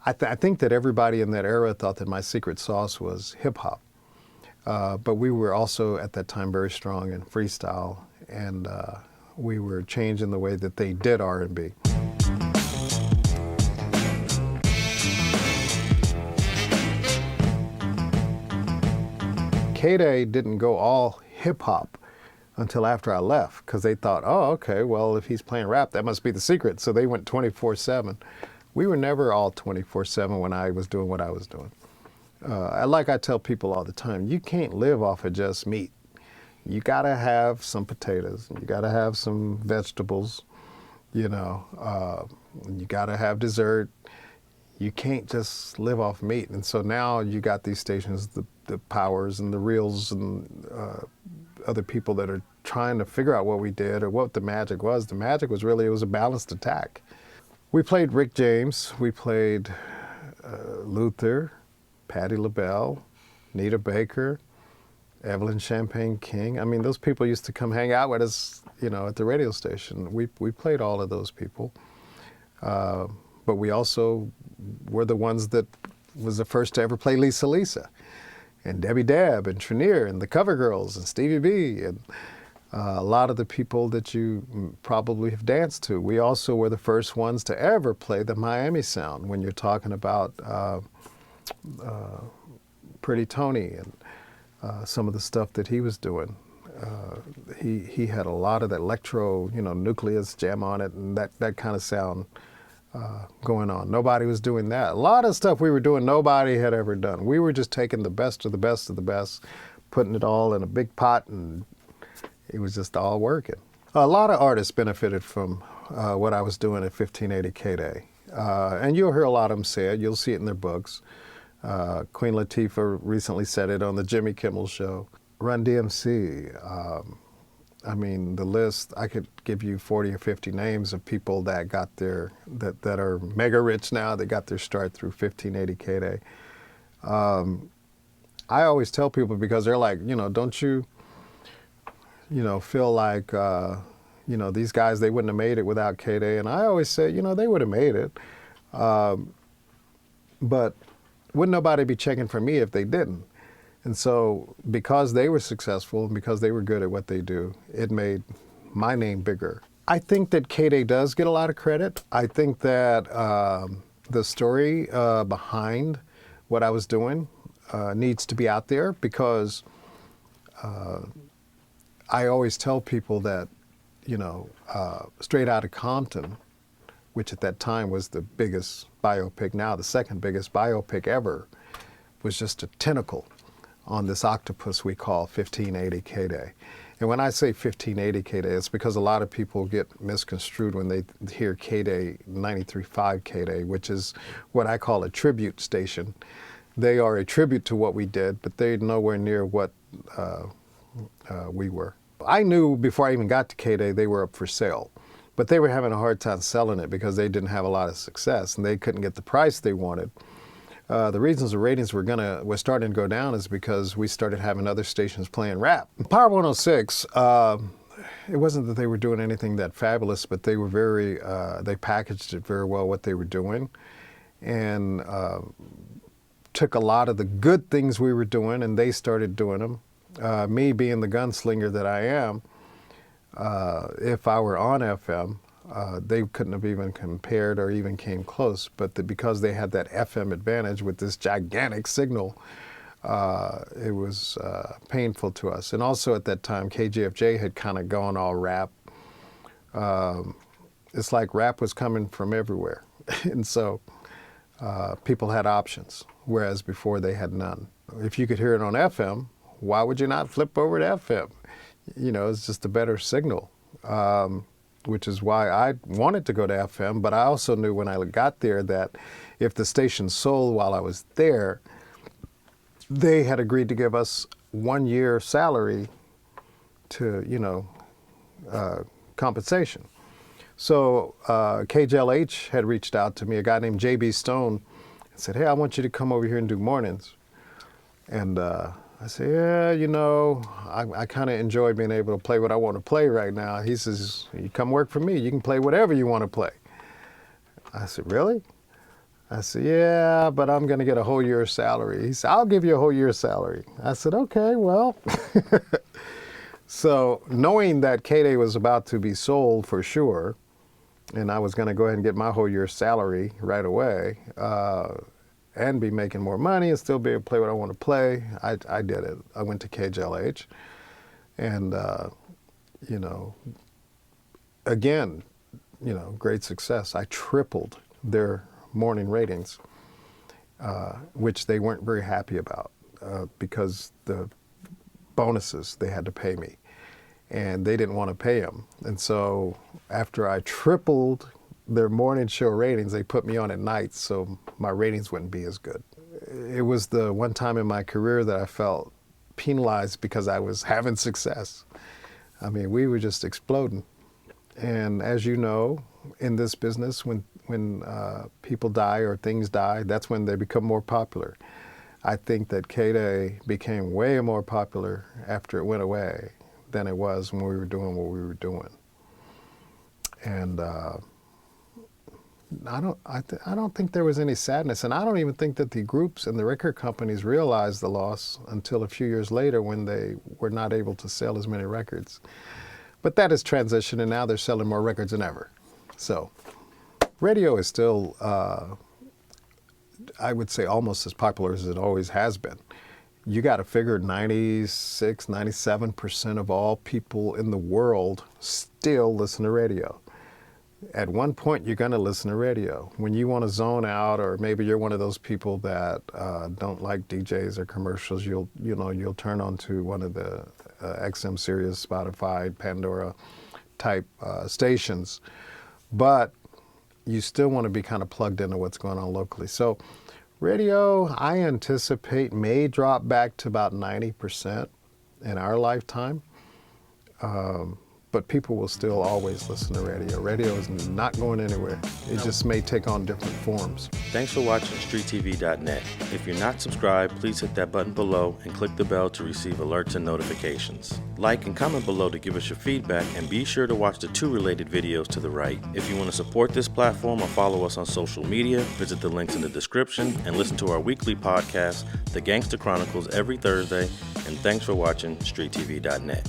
I think that everybody in that era thought that my secret sauce was hip-hop. But we were also, at that time, very strong in freestyle, and we were changing the way that they did R&B. KDAY didn't go all hip-hop until after I left, because they thought, oh, okay, well, if he's playing rap, that must be the secret. So they went 24/7. We were never all 24/7 when I was doing what I was doing. Like I tell people all the time, you can't live off of just meat. You gotta have some potatoes, you gotta have some vegetables, you know, you gotta have dessert. You can't just live off meat. And so now you got these stations, the Powers and the Reels and other people that are trying to figure out what we did or what the magic was. The magic was really, it was a balanced attack. We played Rick James, we played Luther, Patti LaBelle, Nita Baker, Evelyn Champagne King. I mean, those people used to come hang out with us, you know, at the radio station. We played all of those people. But we also were the ones that was the first to ever play Lisa Lisa, and Debbie Deb, and Trenier, and the Cover Girls, and Stevie B, and a lot of the people that you probably have danced to. We also were the first ones to ever play the Miami sound when you're talking about Pretty Tony and some of the stuff that he was doing. He had a lot of that electro, you know, Nucleus jam on it, and that kind of sound going on. Nobody was doing that. A lot of stuff we were doing, nobody had ever done. We were just taking the best of the best of the best, putting it all in a big pot, and it was just all working. A lot of artists benefited from what I was doing at 1580 KDAY. And you'll hear a lot of them say it. You'll see it in their books. Queen Latifah recently said it on the Jimmy Kimmel Show. RUN-DMC. I mean, the list, I could give you 40 or 50 names of people that got their, that are mega rich now, that got their start through 1580 KDAY. I always tell people, because they're like, you know, don't you, you know, feel like, you know, these guys, they wouldn't have made it without KDAY. And I always say, you know, they would have made it. But wouldn't nobody be checking for me if they didn't? And so because they were successful and because they were good at what they do, it made my name bigger. I think that KDAY does get a lot of credit. I think that the story behind what I was doing needs to be out there, because I always tell people that, you know, Straight Outta Compton, which at that time was the biggest biopic, now the second biggest biopic ever, was just a tentacle on this octopus we call 1580 KDAY. And when I say 1580 KDAY, it's because a lot of people get misconstrued when they hear KDAY 93.5 KDAY, which is what I call a tribute station. They are a tribute to what we did, but they're nowhere near what we were. I knew before I even got to KDAY they were up for sale, but they were having a hard time selling it because they didn't have a lot of success and they couldn't get the price they wanted. The reasons the ratings were starting to go down is because we started having other stations playing rap. Power 106, it wasn't that they were doing anything that fabulous, but they were very, they packaged it very well, what they were doing, and took a lot of the good things we were doing and they started doing them. Me being the gunslinger that I am, if I were on FM, they couldn't have even compared or even came close, but because they had that FM advantage with this gigantic signal, it was painful to us. And also at that time, KJFJ had kind of gone all rap. It's like rap was coming from everywhere. And so people had options, whereas before they had none. If you could hear it on FM, why would you not flip over to FM? You know, it's just a better signal. Which is why I wanted to go to FM, but I also knew when I got there that if the station sold while I was there, they had agreed to give us 1 year salary to, you know, compensation. So KJLH had reached out to me, a guy named J.B. Stone, and said, hey, I want you to come over here and do mornings. And I said, yeah, you know, I kind of enjoy being able to play what I want to play right now. He says, you come work for me, you can play whatever you want to play. I said, really? I said, yeah, but I'm going to get a whole year's salary. He said, I'll give you a whole year's salary. I said, okay, well. So knowing that KDAY was about to be sold for sure, and I was going to go ahead and get my whole year's salary right away, and be making more money and still be able to play what I want to play, I did it. I went to KJLH, and, you know, again, you know, great success. I tripled their morning ratings, which they weren't very happy about because the bonuses they had to pay me, and they didn't want to pay them. And so after I tripled their morning show ratings, they put me on at night so my ratings wouldn't be as good. It was the one time in my career that I felt penalized because I was having success. I mean, we were just exploding. And as you know, in this business, when people die or things die, that's when they become more popular. I think that KDAY became way more popular after it went away than it was when we were doing what we were doing. And I don't think there was any sadness, and I don't even think that the groups and the record companies realized the loss until a few years later when they were not able to sell as many records. But that has transitioned, and now they're selling more records than ever. So radio is still, I would say, almost as popular as it always has been. You got to figure 96, 97% of all people in the world still listen to radio. At one point, you're going to listen to radio. When you want to zone out, or maybe you're one of those people that don't like DJs or commercials, you'll turn on to one of the XM Sirius, Spotify, Pandora type stations. But you still want to be kind of plugged into what's going on locally. So radio, I anticipate, may drop back to about 90% in our lifetime. But people will still always listen to radio. Radio is not going anywhere. It just may take on different forms. Thanks for watching StreetTV.net. If you're not subscribed, please hit that button below and click the bell to receive alerts and notifications. Like and comment below to give us your feedback, and be sure to watch the 2 related videos to the right. If you want to support this platform or follow us on social media, visit the links in the description and listen to our weekly podcast, The Gangster Chronicles, every Thursday. And thanks for watching StreetTV.net.